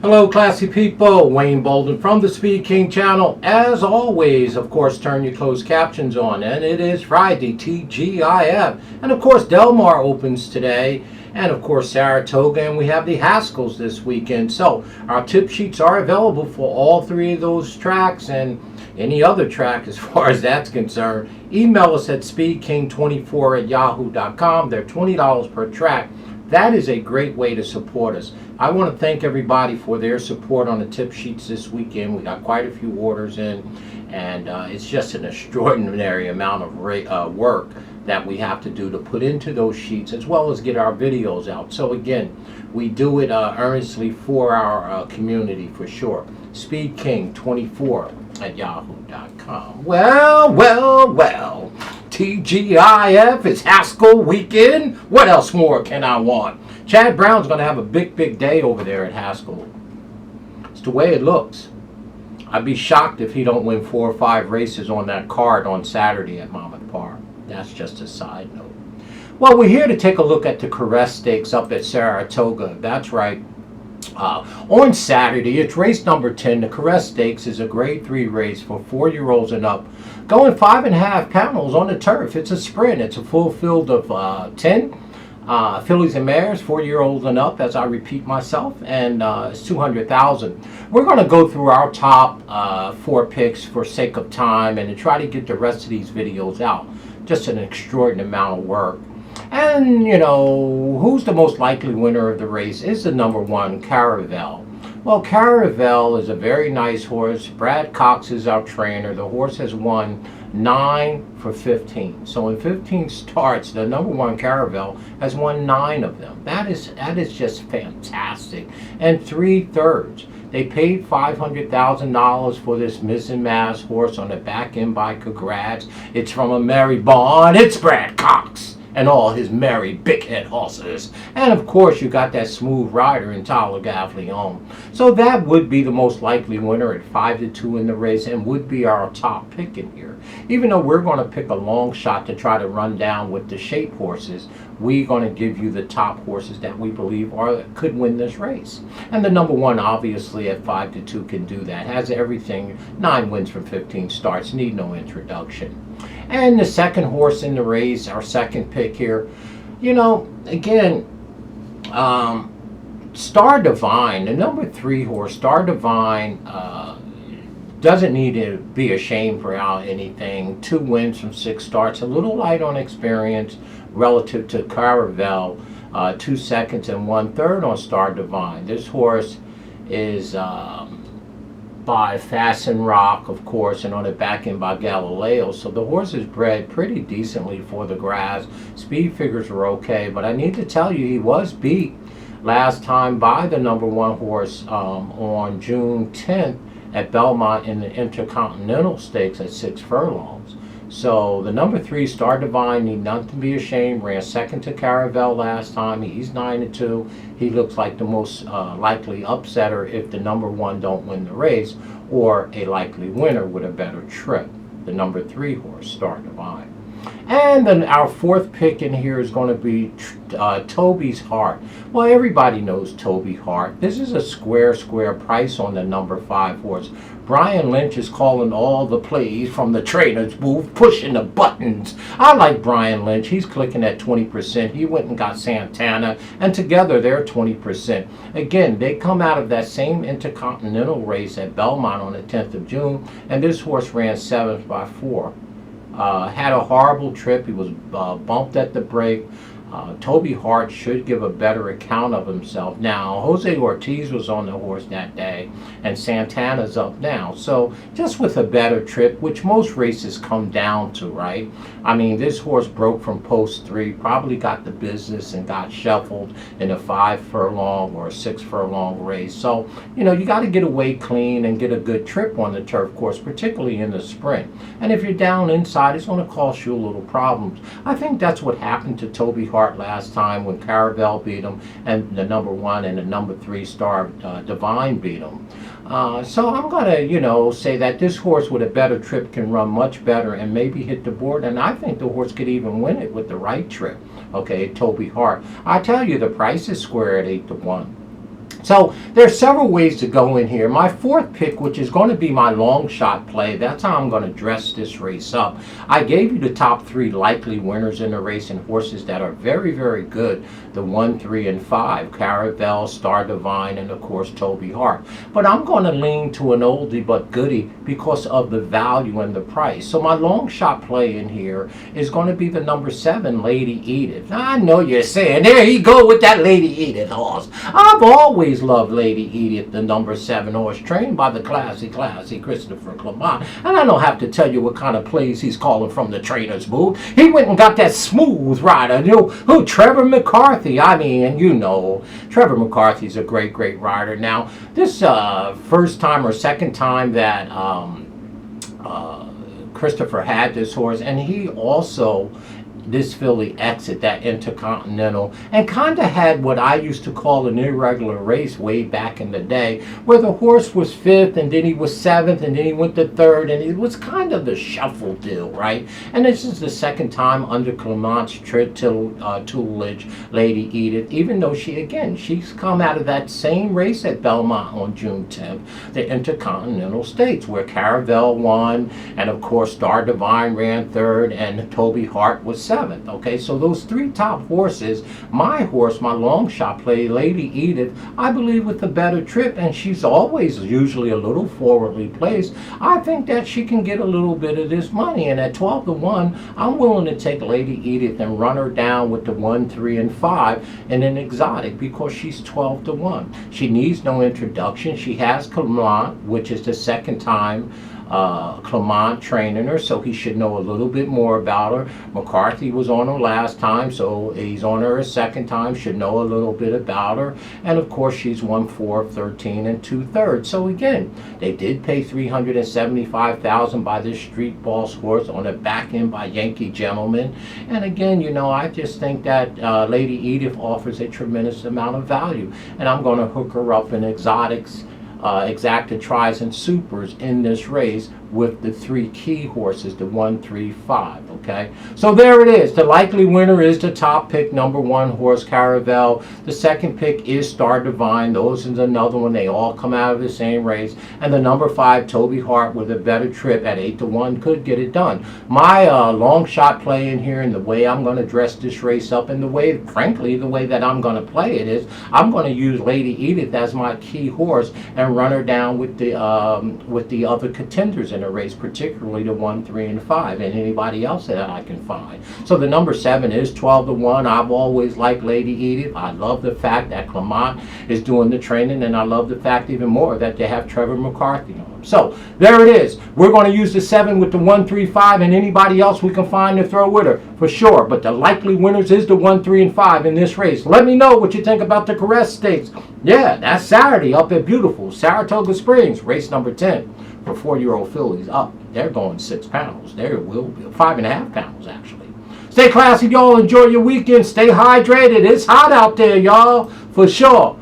Hello classy people, Wayne Bolden from the SpeedKing channel. As always, of course, turn your closed captions on, and it is Friday, TGIF. And of course, Del Mar opens today, and of course Saratoga, and we have the Haskells this weekend. So our tip sheets are available for all three of those tracks and any other track as far as that's concerned. Email us at speedking24@yahoo.com. They're $20 per track. That is a great way to support us. I want to thank everybody for their support on the tip sheets this weekend. We got quite a few orders in, and it's just an extraordinary amount of work that we have to do to put into those sheets, as well as get our videos out. So again, we do it earnestly for our community for sure. SpeedKing24@yahoo.com. Well. TGIF, it's Haskell weekend. What else more can I want? Chad Brown's going to have a big day over there at Haskell. It's the way it looks. I'd be shocked if he don't win 4 or 5 races on that card on Saturday at Monmouth Park. That's just a side note. Well, we're here to take a look at the Horse Stakes up at Saratoga. That's right. On Saturday, it's race number 10. The Horse Stakes is a grade 3 race for 4-year-olds and up, going 5.5 panels on the turf. It's a sprint. It's a full field of 10 fillies and mares, 4-year-olds and up, as I repeat myself, and it's 200,000. We're going to go through our top 4 picks for sake of time and to try to get the rest of these videos out. Just an extraordinary amount of work. And, you know, who's the most likely winner of the race is the number 1, Caravel. Well, Caravel is a very nice horse. Brad Cox is our trainer. The horse has won 9 for 15. So in 15 starts, the number 1, Caravel, has won 9 of them. That is just fantastic. And 3/3. They paid $500,000 for this Missing Mass horse on the back end by Congrats. It's from a merry barn. It's Brad Cox and all his merry big head horses. And of course you got that smooth rider in Tyler Gaffleon. So that would be the most likely winner at 5-2 in the race and would be our top pick in here. Even though we're going to pick a long shot to try to run down with the shape horses, we're going to give you the top horses that we believe could win this race. And the number 1 obviously at 5-2 can do that. Has everything. 9 wins from 15 starts. Need no introduction. And the second horse in the race, our second pick here, you know, again, Star Divine, the number 3 horse, Star Divine, doesn't need to be ashamed for anything. 2 wins from 6 starts, a little light on experience relative to Caravel, 2 seconds and 1/3 on Star Divine. This horse is by Fasten Rock, of course, and on the back end by Galileo. So the horse is bred pretty decently for the grass. Speed figures are okay, but I need to tell you, he was beat last time by the number 1 horse on June 10th at Belmont in the Intercontinental Stakes at 6 furlongs. So the number 3, Star Divine, need nothing to be ashamed. Ran second to Caravel last time. He's 9-2. He looks like the most likely upsetter if the number 1 don't win the race, or a likely winner with a better trip. The number 3 horse, Star Divine. And then our 4th pick in here is going to be Toby's Heart. Well, everybody knows Toby Heart. This is a square price on the number 5 horse. Brian Lynch is calling all the plays from the trainer's booth, pushing the buttons. I like Brian Lynch. He's clicking at 20%. He went and got Santana, and together they're 20%. Again, they come out of that same Intercontinental race at Belmont on the 10th of June, and this horse ran 7th by 4. Had a horrible trip. He was bumped at the break. Toby Hart should give a better account of himself. Now, Jose Ortiz was on the horse that day, and Santana's up now. So, just with a better trip, which most races come down to, right? I mean, this horse broke from post 3, probably got the business and got shuffled in a 5 furlong or a 6 furlong race. So, you know, you got to get away clean and get a good trip on the turf course, particularly in the sprint. And if you're down inside, it's going to cost you a little problems. I think that's what happened to Toby Hart last time when Caravel beat him and the number 1 and the number 3 Star Divine beat him. So I'm going to, you know, say that this horse with a better trip can run much better and maybe hit the board. And I think the horse could even win it with the right trip. Okay, Toby Hart. I tell you, the price is square at 8-1. So there's several ways to go in here. My fourth pick, which is going to be my long shot play, that's how I'm going to dress this race up. I gave you the top 3 likely winners in the race and horses that are very, very good. The 1, 3, and 5, Caravel, Star Divine, and of course Toby Hart. But I'm going to lean to an oldie but goodie because of the value and the price. So my long shot play in here is going to be the number 7, Lady Edith. Now, I know you're saying, there you go with that Lady Edith horse. I've always loved Lady Edith, the number 7 horse, trained by the classy Christopher Clement. And I don't have to tell you what kind of plays he's calling from the trainer's booth. He went and got that smooth rider, who Trevor McCarthy. I mean, and Trevor McCarthy's a great, great rider. Now, this first time or second time that Christopher had this horse, and he also, this filly exit that Intercontinental, and kind of had what I used to call an irregular race way back in the day, where the horse was 5th and then he was 7th and then he went to 3rd, and it was kind of the shuffle deal, right? And this is the second time under Clement's tutelage, Lady Edith, even though she's come out of that same race at Belmont on June 10th, the Intercontinental Stakes, where Caravel won, and of course Star Divine ran 3rd, and Toby Hart was 7th. Okay, so those 3 top horses, my horse, my long shot play, Lady Edith, I believe with the better trip, and she's always usually a little forwardly placed, I think that she can get a little bit of this money. And at 12 to 1, I'm willing to take Lady Edith and run her down with the 1, 3, and 5 in an exotic because she's 12 to 1. She needs no introduction. She has Clement, which is the second time Clement training her, so he should know a little bit more about her. McCarthy was on her last time, so he's on her a second time, should know a little bit about her. And of course she's 1, 4, 13 and 2/3. So again, they did pay $375,000 by this Street Boss horse on the back end by Yankee Gentleman. And again, I just think that Lady Edith offers a tremendous amount of value, and I'm going to hook her up in exotics, exacta tries, and supers in this race with the 3 key horses, the 1, 3, 5. Okay, so there it is. The likely winner is the top pick, number 1 horse, Caravel. The second pick is Star Divine. Those is another one. They all come out of the same race. And the number 5, Toby Hart, with a better trip at 8 to 1, could get it done. My long shot play in here, and the way I'm going to dress this race up, and the way, frankly, the way that I'm going to play it is, I'm going to use Lady Edith as my key horse and run her down with the other contenders in the race, particularly the 1, 3, and 5, and anybody else that I can find. So the number 7 is 12 to 1. I've always liked Lady Edith. I love the fact that Clement is doing the training, and I love the fact even more that they have Trevor McCarthy on. So there it is. We're going to use the 7 with the 1, 3, 5, and anybody else we can find to throw with her for sure. But the likely winners is the 1, 3, and 5 in this race. Let me know what you think about the Caress Stakes. Yeah, that's Saturday up at beautiful Saratoga Springs, race number 10 for 4-year-old fillies up. They're going 6 pounds. There will be 5.5 pounds actually. Stay classy, y'all. Enjoy your weekend. Stay hydrated. It's hot out there, y'all, for sure.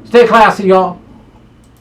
Stay classy, y'all.